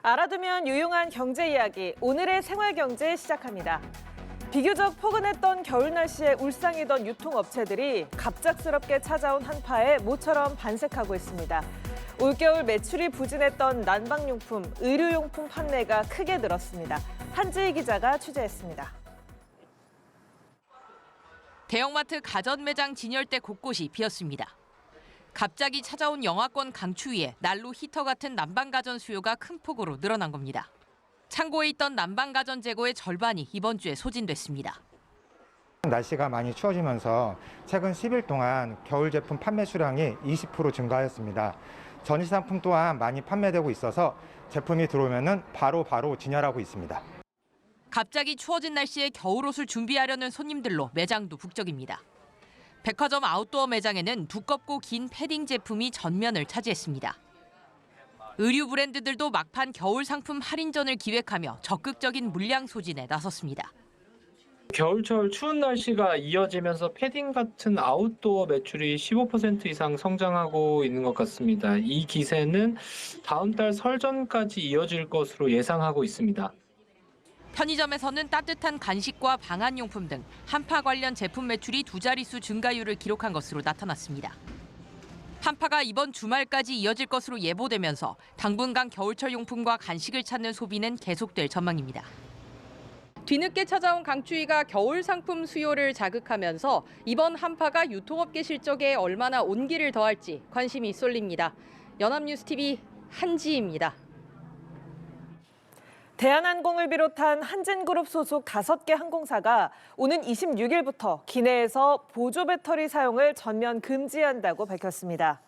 알아두면 유용한 경제 이야기, 오늘의 생활경제 시작합니다. 비교적 포근했던 겨울 날씨에 울상이던 유통업체들이 갑작스럽게 찾아온 한파에 모처럼 반색하고 있습니다. 올겨울 매출이 부진했던 난방용품, 의류용품 판매가 크게 늘었습니다. 한지희 기자가 취재했습니다. 대형마트 가전 매장 진열대 곳곳이 비었습니다. 갑자기 찾아온 영하권 강추위에 난로 히터 같은 난방 가전 수요가 큰 폭으로 늘어난 겁니다. 창고에 있던 난방 가전 재고의 절반이 이번 주에 소진됐습니다. 날씨가 많이 추워지면서 최근 10일 동안 겨울 제품 판매 수량이 20% 증가하였습니다. 전시 상품 또한 많이 판매되고 있어서 제품이 들어오면 바로 진열하고 있습니다. 갑자기 추워진 날씨에 겨울옷을 준비하려는 손님들로 매장도 북적입니다. 백화점 아웃도어 매장에는 두껍고 긴 패딩 제품이 전면을 차지했습니다. 의류 브랜드들도 막판 겨울 상품 할인전을 기획하며 적극적인 물량 소진에 나섰습니다. 겨울철 추운 날씨가 이어지면서 패딩 같은 아웃도어 매출이 15% 이상 성장하고 있는 것 같습니다. 이 기세는 다음 달 설 전까지 이어질 것으로 예상하고 있습니다. 편의점에서는 따뜻한 간식과 방한용품 등 한파 관련 제품 매출이 두 자릿수 증가율을 기록한 것으로 나타났습니다. 한파가 이번 주말까지 이어질 것으로 예보되면서 당분간 겨울철 용품과 간식을 찾는 소비는 계속될 전망입니다. 뒤늦게 찾아온 강추위가 겨울 상품 수요를 자극하면서 이번 한파가 유통업계 실적에 얼마나 온기를 더할지 관심이 쏠립니다. 연합뉴스TV 한지희입니다. 대한항공을 비롯한 한진그룹 소속 5개 항공사가 오는 26일부터 기내에서 보조 배터리 사용을 전면 금지한다고 밝혔습니다.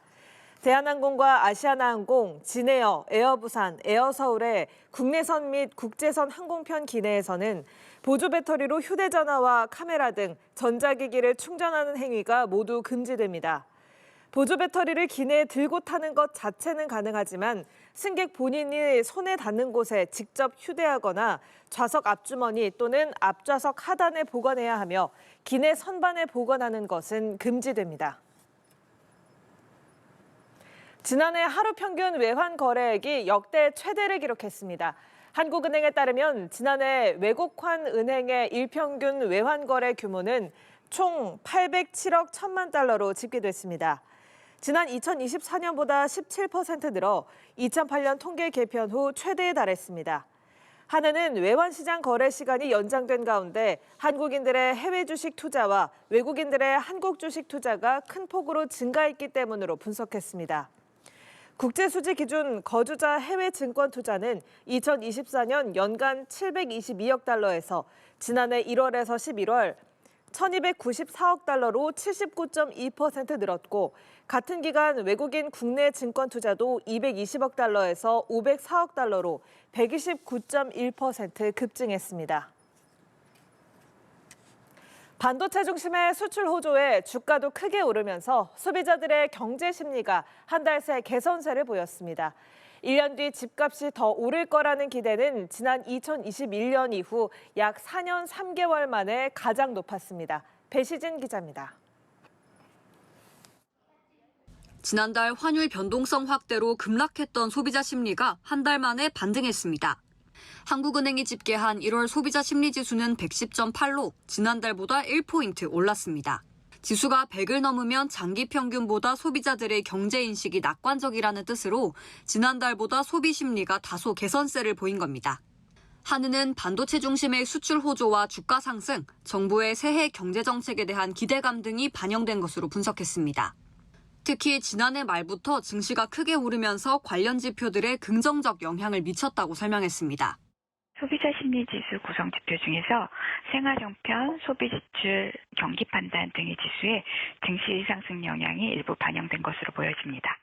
대한항공과 아시아나항공, 진에어, 에어부산, 에어서울의 국내선 및 국제선 항공편 기내에서는 보조 배터리로 휴대전화와 카메라 등 전자기기를 충전하는 행위가 모두 금지됩니다. 보조 배터리를 기내에 들고 타는 것 자체는 가능하지만 승객 본인이 손에 닿는 곳에 직접 휴대하거나 좌석 앞주머니 또는 앞좌석 하단에 보관해야 하며 기내 선반에 보관하는 것은 금지됩니다. 지난해 하루 평균 외환 거래액이 역대 최대를 기록했습니다. 한국은행에 따르면 지난해 외국환 은행의 일평균 외환 거래 규모는 총 807억 1천만 달러로 집계됐습니다. 지난 2024년보다 17% 늘어 2008년 통계 개편 후 최대에 달했습니다. 한은은 외환시장 거래 시간이 연장된 가운데 한국인들의 해외 주식 투자와 외국인들의 한국 주식 투자가 큰 폭으로 증가했기 때문으로 분석했습니다. 국제수지 기준 거주자 해외 증권 투자는 2024년 연간 722억 달러에서 지난해 1월에서 11월 1,294억 달러로 79.2% 늘었고 같은 기간 외국인 국내 증권 투자도 220억 달러에서 504억 달러로 129.1% 급증했습니다. 반도체 중심의 수출 호조에 주가도 크게 오르면서 소비자들의 경제 심리가 한 달 새 개선세를 보였습니다. 1년 뒤 집값이 더 오를 거라는 기대는 지난 2021년 이후 약 4년 3개월 만에 가장 높았습니다. 배시진 기자입니다. 지난달 환율 변동성 확대로 급락했던 소비자 심리가 한 달 만에 반등했습니다. 한국은행이 집계한 1월 소비자 심리지수는 110.8로 지난달보다 1포인트 올랐습니다. 지수가 100을 넘으면 장기 평균보다 소비자들의 경제인식이 낙관적이라는 뜻으로 지난달보다 소비 심리가 다소 개선세를 보인 겁니다. 한은은 반도체 중심의 수출 호조와 주가 상승, 정부의 새해 경제정책에 대한 기대감 등이 반영된 것으로 분석했습니다. 특히 지난해 말부터 증시가 크게 오르면서 관련 지표들에 긍정적 영향을 미쳤다고 설명했습니다. 소비자 심리지수 구성 지표 중에서 생활용편, 소비지출, 경기판단 등의 지수에 증시 상승 영향이 일부 반영된 것으로 보여집니다.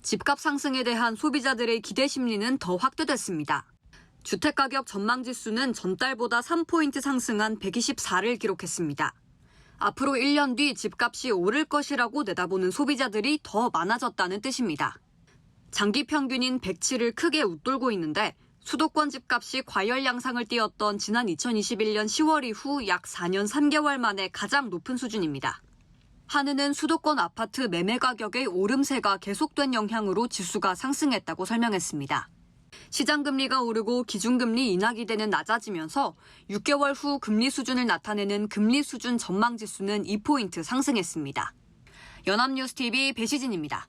집값 상승에 대한 소비자들의 기대 심리는 더 확대됐습니다. 주택가격 전망지수는 전달보다 3포인트 상승한 124를 기록했습니다. 앞으로 1년 뒤 집값이 오를 것이라고 내다보는 소비자들이 더 많아졌다는 뜻입니다. 장기 평균인 107을 크게 웃돌고 있는데 수도권 집값이 과열 양상을 띄었던 지난 2021년 10월 이후 약 4년 3개월 만에 가장 높은 수준입니다. 한은은 수도권 아파트 매매 가격의 오름세가 계속된 영향으로 지수가 상승했다고 설명했습니다. 시장금리가 오르고 기준금리 인하 기대는 낮아지면서 6개월 후 금리 수준을 나타내는 금리 수준 전망지수는 2포인트 상승했습니다. 연합뉴스TV 배시진입니다.